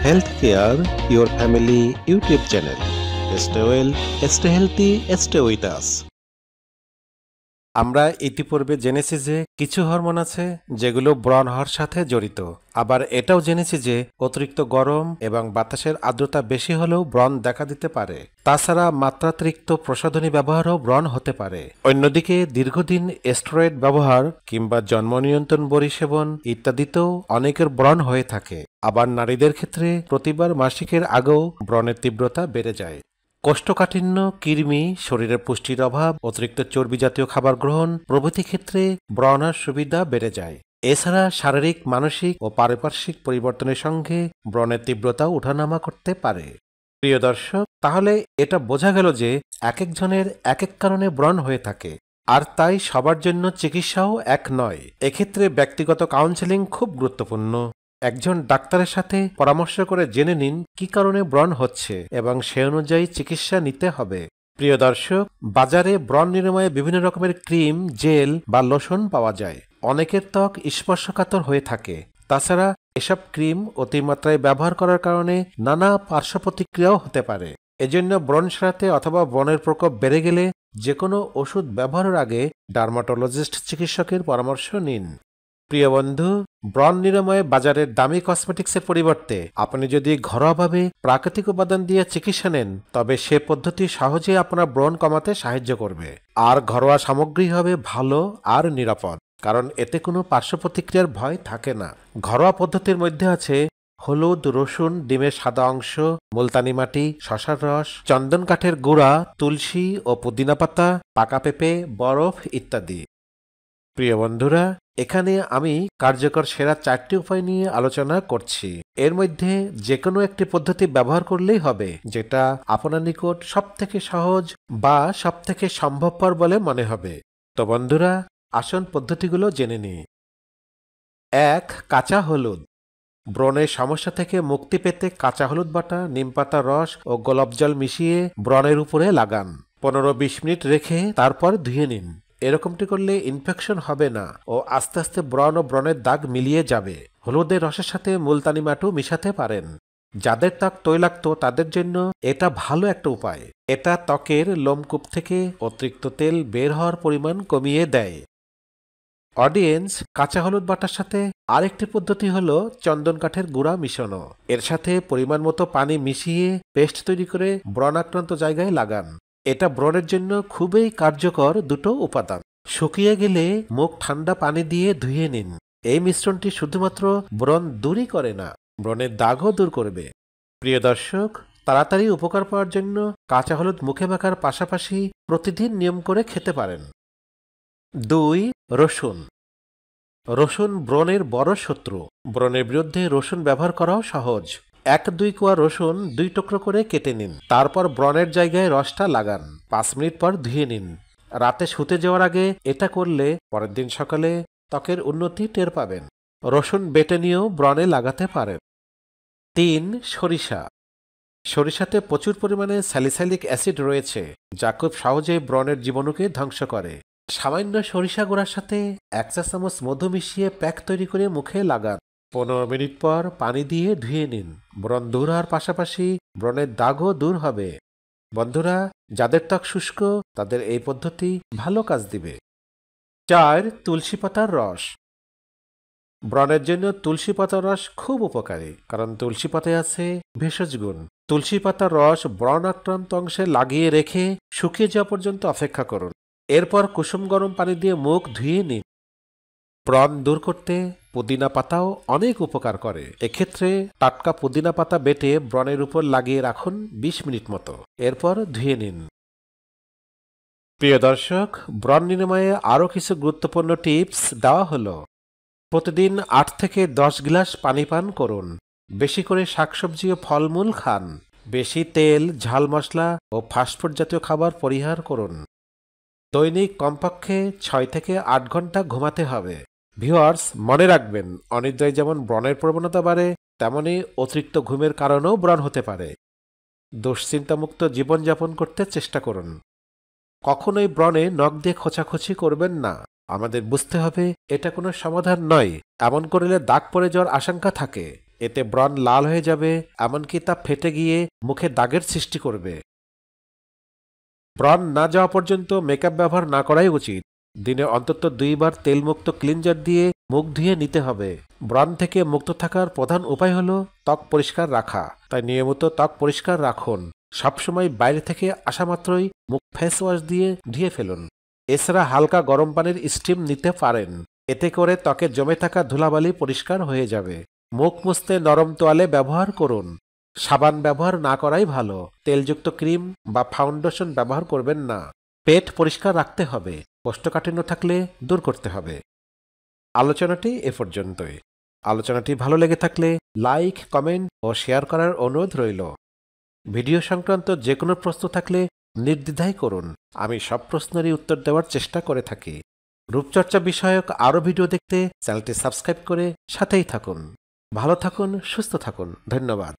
Healthcare, your family YouTube channel. Stay well, stay healthy, stay with us. আমরা ইতিপূর্বে জেনেছি যে কিছু হরমোন আছে যেগুলো ব্রণ হওয়ার সাথে জড়িত। আবার এটাও জেনেছি যে অতিরিক্ত গরম এবং বাতাসের আর্দ্রতা বেশি হলেও ব্রণ দেখা দিতে পারে। তাছাড়া মাত্রাতিরিক্ত প্রসাধনী ব্যবহারও ব্রণ হতে পারে। অন্যদিকে দীর্ঘদিন স্টেরয়েড ব্যবহার কিংবা জন্ম নিয়ন্ত্রণ বড়ি সেবন ইত্যাদিতেও অনেকের ব্রণ হয়ে থাকে। আবার নারীদের ক্ষেত্রে প্রতিবার মাসিকের আগেও ব্রণের তীব্রতা বেড়ে যায়। কোষ্ঠকাঠিন্য, কৃমি, শরীরের পুষ্টির অভাব, অতিরিক্ত চর্বি জাতীয় খাবার গ্রহণ প্রভৃতি ক্ষেত্রে ব্রণের সুবিধা বেড়ে যায়। এছাড়া শারীরিক, মানসিক ও পারিপার্শ্বিক পরিবর্তনের সঙ্গে ব্রণের তীব্রতা ওঠানামা করতে পারে। প্রিয় দর্শক, তাহলে এটা বোঝা গেল যে এক একজনের এক এক কারণে ব্রণ হয়ে থাকে, আর তাই সবার জন্য চিকিৎসাও এক নয়। এক্ষেত্রে ব্যক্তিগত কাউন্সেলিং খুব গুরুত্বপূর্ণ। একজন ডাক্তারের সাথে পরামর্শ করে জেনে নিন কি কারণে ব্রণ হচ্ছে এবং সে অনুযায়ী চিকিৎসা নিতে হবে। প্রিয় দর্শক, বাজারে ব্রণ নিরাময়ে বিভিন্ন রকমের ক্রিম, জেল বা লোশন পাওয়া যায়। অনেকের ত্বক স্পর্শকাতর হয়ে থাকে। তাছাড়া এসব ক্রিম অতিমাত্রায় ব্যবহার করার কারণে নানা পার্শ্ব প্রতিক্রিয়াও হতে পারে। এজন্য ব্রণ সারাতে অথবা ব্রণের প্রকোপ বেড়ে গেলে যে কোনো ওষুধ ব্যবহারের আগে ডার্মাটোলজিস্ট চিকিৎসকের পরামর্শ নিন। প্রিয় বন্ধু, ব্রণ নিরাময়ে বাজারের দামি কসমেটিক্সের পরিবর্তে আপনি যদি ঘরোয়াভাবে প্রাকৃতিক উপাদান দিয়ে চিকিৎসা নেন, তবে সে পদ্ধতি সহজে আপনার ব্রণ কমাতে সাহায্য করবে। আর ঘরোয়া সামগ্রী হবে ভালো আর নিরাপদ, কারণ এতে কোনো পার্শ্ব প্রতিক্রিয়ার ভয় থাকে না। ঘরোয়া পদ্ধতির মধ্যে আছে হলুদ, রসুন, ডিমের সাদা অংশ, মুলতানি মাটি, শসার রস, চন্দন কাঠের গুঁড়া, তুলসী ও পুদিনা পাতা, পাকা পেঁপে, বরফ ইত্যাদি। প্রিয় বন্ধুরা, এখানে আমি কার্যকর সেরা 4টি উপায় নিয়ে আলোচনা করছি। এর মধ্যে যে কোনো একটি পদ্ধতি ব্যবহার করলেই হবে, যেটা আপনার নিকট সবথেকে সহজ বা সবথেকে সম্ভবপর বলে মনে হবে। তো বন্ধুরা, আসুন পদ্ধতিগুলো জেনে নিই। 1. কাঁচা হলুদ। ব্রণের সমস্যা থেকে মুক্তি পেতে কাঁচা হলুদ বাটা, নিমপাতা রস ও গোলাপ জল মিশিয়ে ব্রণের উপরে লাগান। 15-20 মিনিট রেখে তারপর ধুয়ে নিন। এরকমটি করলে ইনফেকশন হবে না ও আস্তে আস্তে ব্রণ ও ব্রণের দাগ মিলিয়ে যাবে। হলুদের রসের সাথে মুলতানি মাটিও মিশাতে পারেন। যাদের ত্বক তৈলাক্ত তাদের জন্য এটা ভালো একটা উপায়। এটা ত্বকের লোমকূপ থেকে অতিরিক্ত তেল বের হওয়ার পরিমাণ কমিয়ে দেয়। অডিয়েন্স, কাঁচা হলুদ বাটার সাথে আরেকটি পদ্ধতি হলো চন্দন কাঠের গুঁড়া মিশানো। এর সাথে পরিমাণ মতো পানি মিশিয়ে পেস্ট তৈরি করে ব্রণাক্রান্ত জায়গায় লাগান। এটা ব্রণের জন্য খুবই কার্যকর দুটো উপাদান। শুকিয়ে গেলে মুখ ঠান্ডা পানি দিয়ে ধুয়ে নিন। এই মিশ্রণটি শুধুমাত্র ব্রণ দূরই করে না, ব্রণের দাগও দূর করবে। প্রিয় দর্শক, তাড়াতাড়ি উপকার পাওয়ার জন্য কাঁচা হলুদ মুখে মাখার পাশাপাশি প্রতিদিন নিয়ম করে খেতে পারেন। 2. রসুন। রসুন ব্রণের বড় শত্রু। ব্রণের বিরুদ্ধে রসুন ব্যবহার করাও সহজ। 1-2 কোয়া রসুন 2 টুকরো করে কেটে নিন। তারপর ব্রণের জায়গায় রসটা লাগান। 5 মিনিট পর ধুয়ে নিন। রাতে শুতে যাওয়ার আগে এটা করলে পরের দিন সকালে ত্বকের উন্নতি টের পাবেন। রসুন বেটে নিয়েও ব্রণে লাগাতে পারেন। 3. সরিষা। সরিষাতে প্রচুর পরিমাণে স্যালিসাইলিক অ্যাসিড রয়েছে, যা খুব সহজেই ব্রণের জীবাণুকে ধ্বংস করে। সামান্য সরিষা গুঁড়ার সাথে 1 চা চামচ মধু মিশিয়ে প্যাক তৈরি করে মুখে লাগান। 15 মিনিট পর পানি দিয়ে ধুয়ে নিন। ব্রণ দূর হওয়ার পাশাপাশি ব্রণের দাগও দূর হবে। বন্ধুরা, যাদের ত্বক শুষ্ক তাদের এই পদ্ধতি ভালো কাজ দিবে। 4. তুলসী পাতার রস। ব্রণের জন্য তুলসী পাতার রস খুব উপকারী, কারণ তুলসী পাতায় আছে ভেষজ গুণ। তুলসী পাতার রস ব্রণ আক্রান্ত অংশে লাগিয়ে রেখে শুকিয়ে যাওয়া পর্যন্ত অপেক্ষা করুন। এরপর কুসুম গরম পানি দিয়ে মুখ ধুয়ে নিন। ব্রণ দূর করতে পুদিনা পাতাও অনেক উপকার করে। এক্ষেত্রে টাটকা পুদিনা পাতা বেটে ব্রণের উপর লাগিয়ে রাখুন 20 মিনিট মতো। এরপর ধুয়ে নিন। প্রিয় দর্শক, ব্রণ নিরাময়ে আরও কিছু গুরুত্বপূর্ণ টিপস দেওয়া হলো। প্রতিদিন 8 থেকে 10 গ্লাস পানি পান করুন। বেশি করে শাকসবজি ও ফলমূল খান। বেশি তেল, ঝাল মশলা ও ফাস্টফুড জাতীয় খাবার পরিহার করুন। দৈনিক কমপক্ষে 6 থেকে 8 ঘন্টা ঘুমাতে হবে। ভিউয়ার্স, মনে রাখবেন, অনিদ্রায় যেমন ব্রণের প্রবণতা বাড়ে, তেমনি অতিরিক্ত ঘুমের কারণেও ব্রণ হতে পারে। দুশ্চিন্তামুক্ত জীবনযাপন করতে চেষ্টা করুন। কখনোই ব্রণে নখ দিয়ে খোঁচাখুচি করবেন না। আমাদের বুঝতে হবে এটা কোনো সমাধান নয়। এমন করলে দাগ পড়ে যাওয়ার আশঙ্কা থাকে। এতে ব্রণ লাল হয়ে যাবে, এমনকি তা ফেটে গিয়ে মুখে দাগের সৃষ্টি করবে। ব্রণ না যাওয়া পর্যন্ত মেকআপ ব্যবহার না করাই উচিত। দিনে অন্তত 2 বার তেলমুক্ত ক্লিনজার দিয়ে মুখ ধুয়ে নিতে হবে। ব্রণ থেকে মুক্ত থাকার প্রধান উপায় হলো ত্বক পরিষ্কার রাখা, তাই নিয়মিত ত্বক পরিষ্কার রাখুন। সবসময় বাইরে থেকে আসা মাত্রই মুখ ফেস ওয়াশ দিয়ে ধুয়ে ফেলুন। এছাড়া হালকা গরম পানির স্টিম নিতে পারেন, এতে করে ত্বকে জমে থাকা ধুলাবালি পরিষ্কার হয়ে যাবে। মুখ মুছতে নরম তোয়ালে ব্যবহার করুন। সাবান ব্যবহার না করাই ভালো। তেলযুক্ত ক্রিম বা ফাউন্ডেশন ব্যবহার করবেন না। পেট পরিষ্কার রাখতে হবে, কোষ্ঠকাঠিন্য থাকলে দূর করতে হবে। আলোচনাটি এ পর্যন্তই। আলোচনাটি ভালো লেগে থাকলে লাইক, কমেন্ট ও শেয়ার করার অনুরোধ রইল। ভিডিও সংক্রান্ত যে কোনো প্রশ্ন থাকলে নির্দ্বিধায় করুন, আমি সব প্রশ্নেরই উত্তর দেওয়ার চেষ্টা করে থাকি। রূপচর্চা বিষয়ক আরও ভিডিও দেখতে চ্যানেলটি সাবস্ক্রাইব করে সাথেই থাকুন। ভালো থাকুন, সুস্থ থাকুন। ধন্যবাদ।